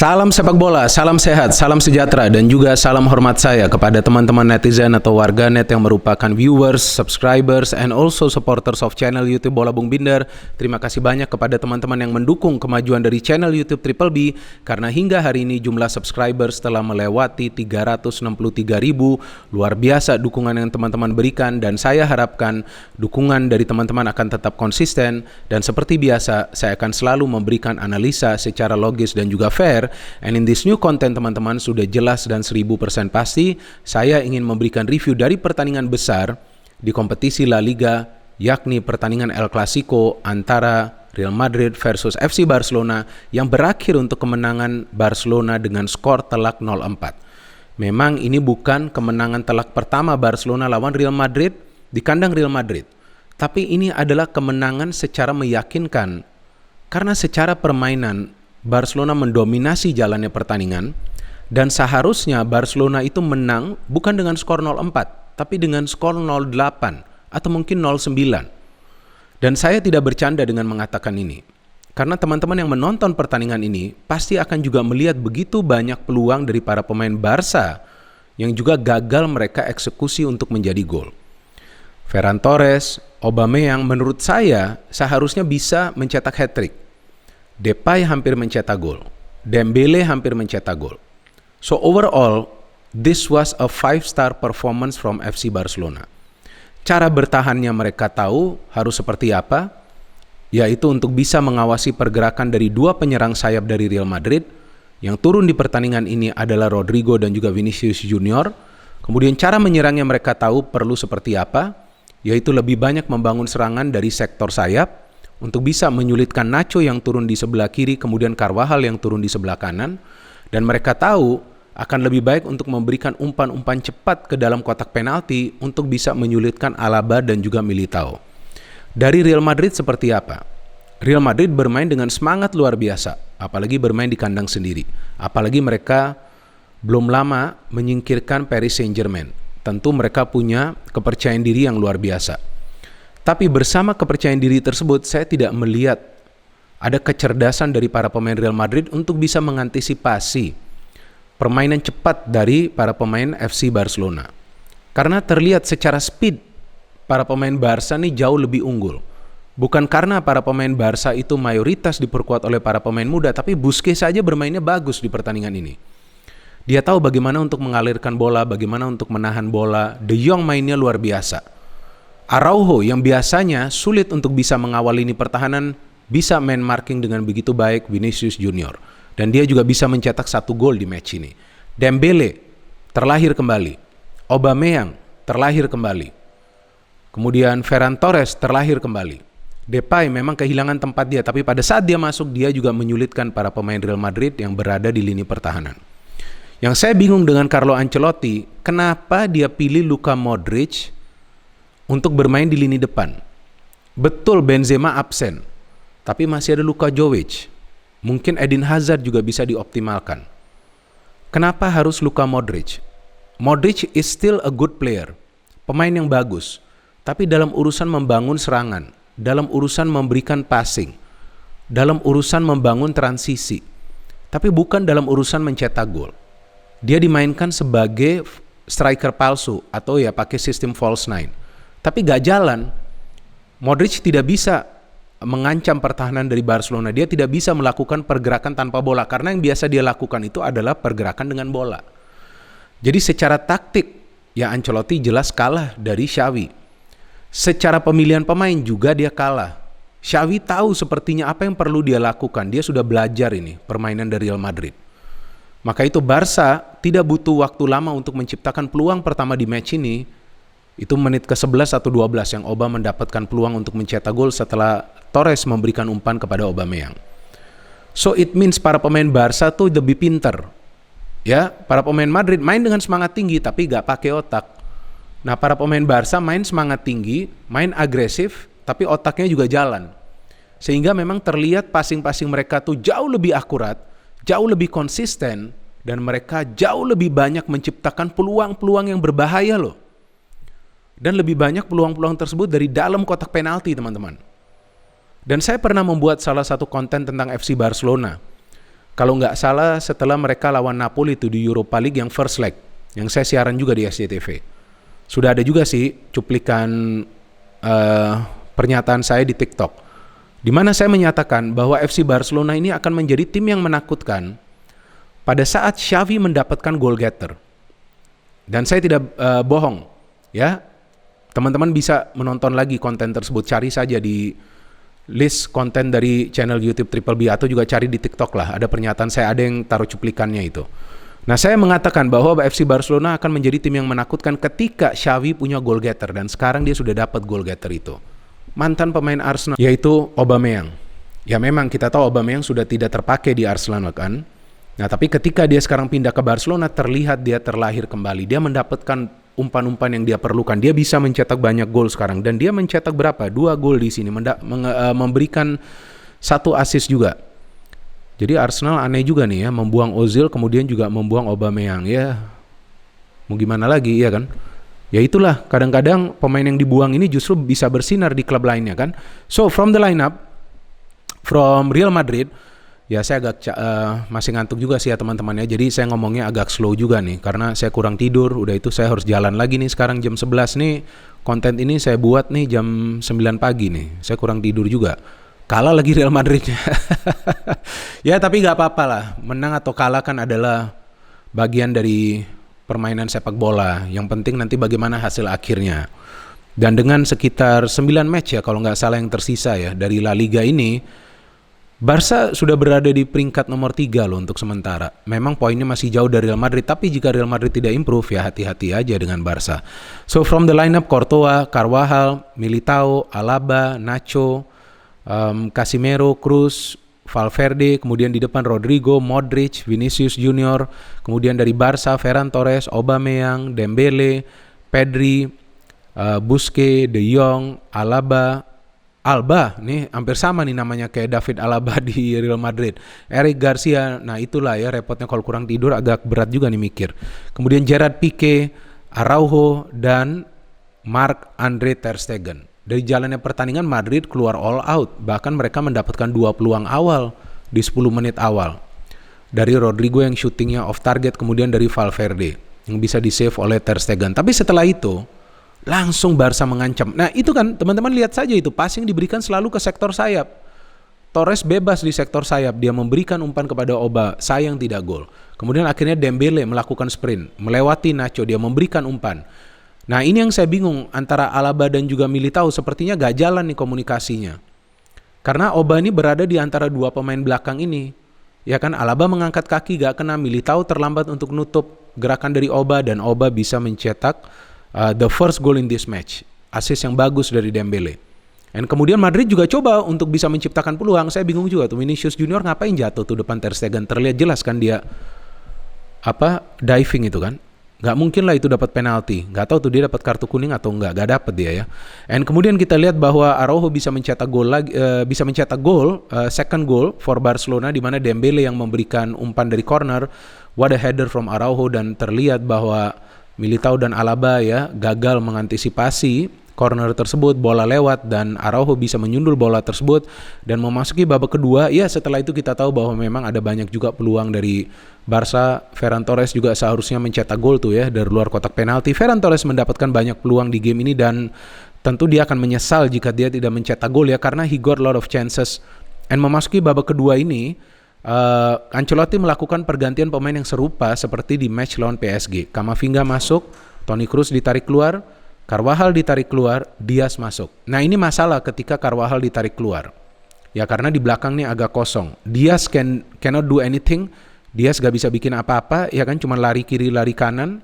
Salam sepak bola, salam sehat, salam sejahtera, dan juga salam hormat saya kepada teman-teman netizen atau warganet yang merupakan viewers, subscribers, and also supporters of channel YouTube Bola Bung Binder. Terima kasih banyak kepada teman-teman yang mendukung kemajuan dari channel YouTube Triple B, karena hingga hari ini jumlah subscribers telah melewati 363.000. Luar biasa dukungan yang teman-teman berikan, dan saya harapkan dukungan dari teman-teman akan tetap konsisten, dan seperti biasa, saya akan selalu memberikan analisa secara logis dan juga fair. And in this new content teman-teman sudah jelas dan 1000% pasti saya ingin memberikan review dari pertandingan besar di kompetisi La Liga, yakni pertandingan El Clasico antara Real Madrid versus FC Barcelona yang berakhir untuk kemenangan Barcelona dengan skor telak 0-4. Memang ini bukan kemenangan telak pertama Barcelona lawan Real Madrid di kandang Real Madrid, tapi ini adalah kemenangan secara meyakinkan karena secara permainan Barcelona mendominasi jalannya pertandingan, dan seharusnya Barcelona itu menang bukan dengan skor 0-4, tapi dengan skor 0-8 atau mungkin 0-9. Dan saya tidak bercanda dengan mengatakan ini, karena teman-teman yang menonton pertandingan ini pasti akan juga melihat begitu banyak peluang dari para pemain Barca yang juga gagal mereka eksekusi untuk menjadi gol. Ferran Torres, Aubameyang menurut saya seharusnya bisa mencetak hat-trick. Depay hampir mencetak gol, Dembele hampir mencetak gol. So overall, this was a 5-star performance from FC Barcelona. Cara bertahannya mereka tahu harus seperti apa, yaitu untuk bisa mengawasi pergerakan dari dua penyerang sayap dari Real Madrid. Yang turun di pertandingan ini adalah Rodrigo dan juga Vinicius Junior. Kemudian cara menyerangnya mereka tahu perlu seperti apa, yaitu lebih banyak membangun serangan dari sektor sayap, untuk bisa menyulitkan Nacho yang turun di sebelah kiri, kemudian Carvajal yang turun di sebelah kanan. Dan mereka tahu akan lebih baik untuk memberikan umpan-umpan cepat ke dalam kotak penalti untuk bisa menyulitkan Alaba dan juga Militao. Dari Real Madrid seperti apa? Real Madrid bermain dengan semangat luar biasa, apalagi bermain di kandang sendiri. Apalagi mereka belum lama menyingkirkan Paris Saint-Germain. Tentu mereka punya kepercayaan diri yang luar biasa. Tapi bersama kepercayaan diri tersebut, saya tidak melihat ada kecerdasan dari para pemain Real Madrid untuk bisa mengantisipasi permainan cepat dari para pemain FC Barcelona. Karena terlihat secara speed, para pemain Barca ini jauh lebih unggul. Bukan karena para pemain Barca itu mayoritas diperkuat oleh para pemain muda, tapi Busquets saja bermainnya bagus di pertandingan ini. Dia tahu bagaimana untuk mengalirkan bola, bagaimana untuk menahan bola. De Jong mainnya luar biasa. Araujo yang biasanya sulit untuk bisa mengawal lini pertahanan bisa main marking dengan begitu baik. Vinicius Junior, dan dia juga bisa mencetak 1 gol di match ini. Dembele terlahir kembali, Aubameyang terlahir kembali, kemudian Ferran Torres terlahir kembali. Depay memang kehilangan tempat dia, tapi pada saat dia masuk dia juga menyulitkan para pemain Real Madrid yang berada di lini pertahanan. Yang saya bingung dengan Carlo Ancelotti, kenapa dia pilih Luka Modric untuk bermain di lini depan. Betul Benzema absen, tapi masih ada Luka Jovic. Mungkin Eden Hazard juga bisa dioptimalkan. Kenapa harus Luka Modric? Modric is still a good player, pemain yang bagus, tapi dalam urusan membangun serangan, dalam urusan memberikan passing, dalam urusan membangun transisi, tapi bukan dalam urusan mencetak gol. Dia dimainkan sebagai striker palsu atau ya pakai sistem false nine. Tapi gak jalan. Modric tidak bisa mengancam pertahanan dari Barcelona. Dia tidak bisa melakukan pergerakan tanpa bola, karena yang biasa dia lakukan itu adalah pergerakan dengan bola. Jadi secara taktik, ya Ancelotti jelas kalah dari Xavi. Secara pemilihan pemain juga dia kalah. Xavi tahu sepertinya apa yang perlu dia lakukan. Dia sudah belajar ini permainan dari Real Madrid. Maka itu Barca tidak butuh waktu lama untuk menciptakan peluang pertama di match ini. Itu menit ke-11 atau 12 yang Aubameyang mendapatkan peluang untuk mencetak gol setelah Torres memberikan umpan kepada Aubameyang. So it means para pemain Barca tuh lebih pinter. Ya, para pemain Madrid main dengan semangat tinggi tapi gak pakai otak. Nah, para pemain Barca main semangat tinggi, main agresif, tapi otaknya juga jalan. Sehingga memang terlihat passing-passing mereka tuh jauh lebih akurat, jauh lebih konsisten, dan mereka jauh lebih banyak menciptakan peluang-peluang yang berbahaya loh. Dan lebih banyak peluang-peluang tersebut dari dalam kotak penalti, teman-teman. Dan saya pernah membuat salah satu konten tentang FC Barcelona. Kalau nggak salah setelah mereka lawan Napoli itu di Europa League yang first leg, yang saya siaran juga di SCTV. Sudah ada juga sih cuplikan pernyataan saya di TikTok, di mana saya menyatakan bahwa FC Barcelona ini akan menjadi tim yang menakutkan pada saat Xavi mendapatkan goal getter. Dan saya tidak bohong, ya. Teman-teman bisa menonton lagi konten tersebut, cari saja di list konten dari channel YouTube Triple B atau juga cari di TikTok lah. Ada pernyataan saya, ada yang taruh cuplikannya itu. Nah, saya mengatakan bahwa FC Barcelona akan menjadi tim yang menakutkan ketika Xavi punya goal getter, dan sekarang dia sudah dapat goal getter itu. Mantan pemain Arsenal yaitu Aubameyang. Ya memang kita tahu Aubameyang sudah tidak terpakai di Arsenal kan. Nah, tapi ketika dia sekarang pindah ke Barcelona, terlihat dia terlahir kembali. Dia mendapatkan umpan-umpan yang dia perlukan. Dia bisa mencetak banyak gol sekarang. Dan dia mencetak berapa? 2 gol di sini. Memberikan 1 assist juga. Jadi Arsenal aneh juga nih ya. Membuang Ozil, kemudian juga membuang Aubameyang. Ya, mau gimana lagi ya kan? Ya itulah, kadang-kadang pemain yang dibuang ini justru bisa bersinar di klub lainnya kan. So, from the lineup, from Real Madrid, ya saya agak masih ngantuk juga sih ya teman-teman ya. Jadi saya ngomongnya agak slow juga nih karena saya kurang tidur. Udah itu saya harus jalan lagi nih sekarang jam 11 nih. Konten ini saya buat nih jam 9 pagi nih. Saya kurang tidur juga. Kalah lagi Real Madridnya. Ya tapi gak apa-apa lah. Menang atau kalah kan adalah bagian dari permainan sepak bola. Yang penting nanti bagaimana hasil akhirnya. Dan dengan sekitar 9 match ya kalau nggak salah yang tersisa ya dari La Liga ini, Barca sudah berada di peringkat nomor 3 loh untuk sementara. Memang poinnya masih jauh dari Real Madrid, tapi jika Real Madrid tidak improve ya hati-hati aja dengan Barca. So from the lineup, Courtois, Carvajal, Militao, Alaba, Nacho, Casemiro, Kroos, Valverde, kemudian di depan Rodrigo, Modric, Vinicius Junior, kemudian dari Barca, Ferran Torres, Aubameyang, Dembele, Pedri, Busquets, De Jong, Alba, nih hampir sama nih namanya kayak David Alaba di Real Madrid. Eric Garcia, nah itulah ya repotnya kalau kurang tidur, agak berat juga nih mikir. Kemudian Gerard Pique, Araujo, dan Marc-Andre ter Stegen. Dari jalannya pertandingan Madrid keluar all out, bahkan mereka mendapatkan 2 peluang awal di 10 menit awal. Dari Rodrigo yang syutingnya off target, kemudian dari Valverde yang bisa di save oleh ter Stegen. Tapi setelah itu langsung Barca mengancam. Nah itu kan teman-teman lihat saja itu passing diberikan selalu ke sektor sayap. Torres bebas di sektor sayap, dia memberikan umpan kepada Oba, sayang tidak gol. Kemudian akhirnya Dembele melakukan sprint, melewati Nacho, dia memberikan umpan. Nah ini yang saya bingung, antara Alaba dan juga Militao sepertinya gak jalan nih komunikasinya. Karena Oba ini berada di antara 2 pemain belakang ini. Ya kan, Alaba mengangkat kaki gak kena, Militao terlambat untuk nutup gerakan dari Oba, dan Oba bisa mencetak the first goal in this match, assist yang bagus dari Dembele. Dan kemudian Madrid juga coba untuk bisa menciptakan peluang. Saya bingung juga tuh, Vinicius Junior ngapain jatuh tuh depan ter Stegen, terlihat jelas kan dia diving itu kan. Gak mungkin lah itu dapat penalti. Gak tahu tuh dia dapat kartu kuning atau enggak, gak dapat dia ya. Dan kemudian kita lihat bahwa Araujo bisa mencetak gol lagi, second goal for Barcelona, di mana Dembele yang memberikan umpan dari corner. What a header from Araujo, dan terlihat bahwa Militao dan Alaba ya gagal mengantisipasi corner tersebut, bola lewat dan Araujo bisa menyundul bola tersebut dan memasuki babak kedua. Ya setelah itu kita tahu bahwa memang ada banyak juga peluang dari Barca. Ferran Torres juga seharusnya mencetak gol tuh ya dari luar kotak penalti. Ferran Torres mendapatkan banyak peluang di game ini dan tentu dia akan menyesal jika dia tidak mencetak gol ya, karena he got a lot of chances. Dan memasuki babak kedua ini Ancelotti melakukan pergantian pemain yang serupa seperti di match lawan PSG. Camavinga masuk, Toni Kroos ditarik keluar, Carvajal ditarik keluar, Diaz masuk. Nah ini masalah ketika Carvajal ditarik keluar. Ya karena di belakang nih agak kosong. Diaz cannot do anything. Diaz gak bisa bikin apa-apa, ya kan, cuma lari kiri lari kanan.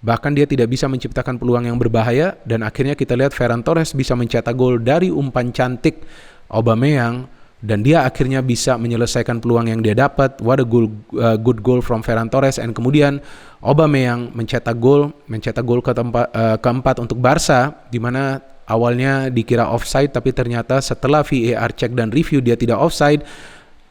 Bahkan dia tidak bisa menciptakan peluang yang berbahaya. Dan akhirnya kita lihat Ferran Torres bisa mencetak gol dari umpan cantik Aubameyang. Dan dia akhirnya bisa menyelesaikan peluang yang dia dapat. What a good goal from Ferran Torres. And kemudian Aubameyang mencetak gol keempat untuk Barca, di mana awalnya dikira offside, tapi ternyata setelah VAR check dan review dia tidak offside.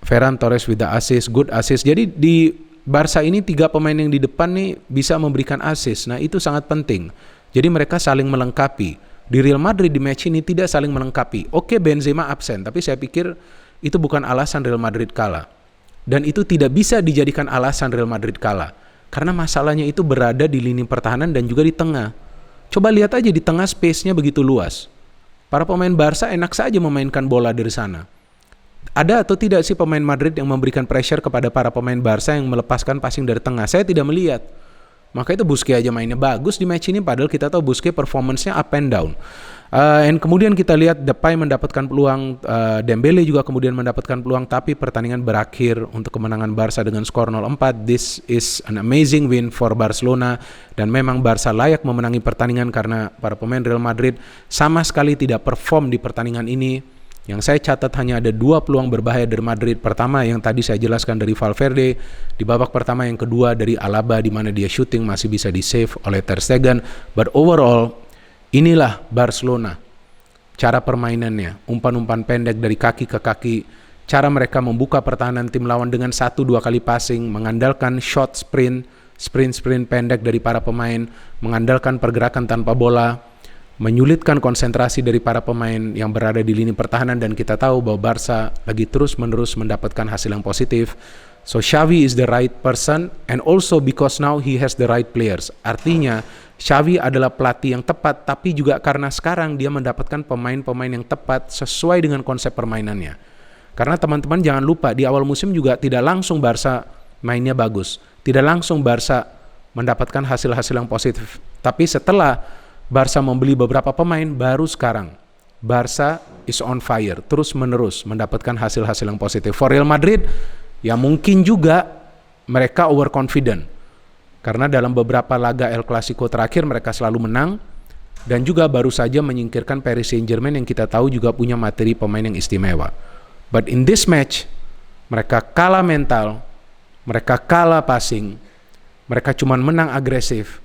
Ferran Torres with the assist, good assist. Jadi di Barca ini 3 pemain yang di depan nih bisa memberikan assist. Nah itu sangat penting. Jadi mereka saling melengkapi. Di Real Madrid di match ini tidak saling melengkapi. Oke, Benzema absen, tapi saya pikir itu bukan alasan Real Madrid kalah. Dan itu tidak bisa dijadikan alasan Real Madrid kalah. Karena masalahnya itu berada di lini pertahanan dan juga di tengah. Coba lihat aja di tengah space-nya begitu luas. Para pemain Barca enak saja memainkan bola dari sana. Ada atau tidak sih pemain Madrid yang memberikan pressure kepada para pemain Barca yang melepaskan passing dari tengah? Saya tidak melihat. Maka itu Busquets aja mainnya bagus di match ini, padahal kita tahu Busquets performance-nya up and down. Dan kemudian kita lihat Depay mendapatkan peluang, Dembele juga kemudian mendapatkan peluang, tapi pertandingan berakhir untuk kemenangan Barca dengan skor 0-4. This is an amazing win for Barcelona, dan memang Barca layak memenangi pertandingan karena para pemain Real Madrid sama sekali tidak perform di pertandingan ini. Yang saya catat hanya ada 2 peluang berbahaya dari Madrid. Pertama yang tadi saya jelaskan dari Valverde di babak pertama, yang kedua dari Alaba di mana dia shooting masih bisa di save oleh Ter Stegen. But overall inilah Barcelona. Cara permainannya, umpan-umpan pendek dari kaki ke kaki, cara mereka membuka pertahanan tim lawan dengan 1-2 kali passing, mengandalkan shot sprint pendek dari para pemain, mengandalkan pergerakan tanpa bola, menyulitkan konsentrasi dari para pemain yang berada di lini pertahanan, dan kita tahu bahwa Barca lagi terus-menerus mendapatkan hasil yang positif. So Xavi is the right person, and also because now he has the right players. Artinya Xavi adalah pelatih yang tepat, tapi juga karena sekarang dia mendapatkan pemain-pemain yang tepat sesuai dengan konsep permainannya. Karena teman-teman jangan lupa, di awal musim juga tidak langsung Barca mainnya bagus, tidak langsung Barca mendapatkan hasil-hasil yang positif. Tapi setelah Barca membeli beberapa pemain, baru sekarang Barca is on fire, terus-menerus mendapatkan hasil-hasil yang positif. For Real Madrid, ya mungkin juga mereka overconfident, karena dalam beberapa laga El Clasico terakhir mereka selalu menang, dan juga baru saja menyingkirkan Paris Saint-Germain yang kita tahu juga punya materi pemain yang istimewa. But in this match, mereka kalah mental, mereka kalah passing, mereka cuma menang agresif,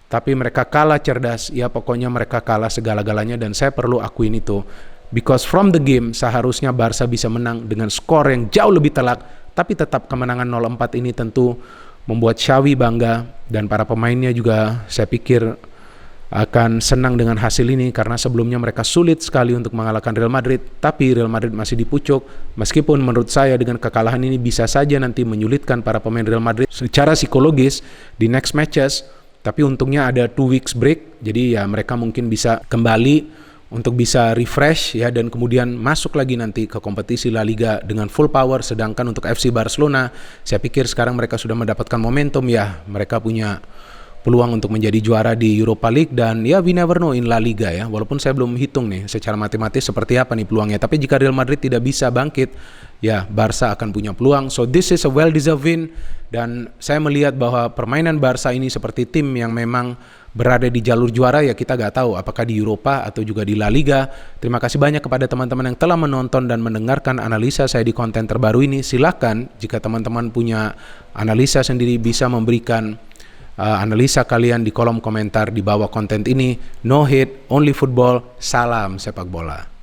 tapi mereka kalah cerdas. Ya pokoknya mereka kalah segala-galanya, dan saya perlu akuin itu. Because from the game seharusnya Barca bisa menang dengan skor yang jauh lebih telak, tapi tetap kemenangan 0-4 ini tentu membuat Xavi bangga, dan para pemainnya juga saya pikir akan senang dengan hasil ini, karena sebelumnya mereka sulit sekali untuk mengalahkan Real Madrid, tapi Real Madrid masih dipucuk. Meskipun menurut saya dengan kekalahan ini bisa saja nanti menyulitkan para pemain Real Madrid secara psikologis di next matches, tapi untungnya ada 2 weeks break, jadi ya mereka mungkin bisa kembali untuk bisa refresh ya, dan kemudian masuk lagi nanti ke kompetisi La Liga dengan full power. Sedangkan untuk FC Barcelona, saya pikir sekarang mereka sudah mendapatkan momentum ya, mereka punya peluang untuk menjadi juara di Europa League, dan ya we never know in La Liga ya, walaupun saya belum hitung nih secara matematis seperti apa nih peluangnya, tapi jika Real Madrid tidak bisa bangkit, ya Barca akan punya peluang. So this is a well-deserved win, dan saya melihat bahwa permainan Barca ini seperti tim yang memang berada di jalur juara ya, kita gak tahu apakah di Eropa atau juga di La Liga. Terima kasih banyak kepada teman-teman yang telah menonton dan mendengarkan analisa saya di konten terbaru ini. Silakan jika teman-teman punya analisa sendiri bisa memberikan analisa kalian di kolom komentar di bawah konten ini. No hate, only football. Salam sepak bola.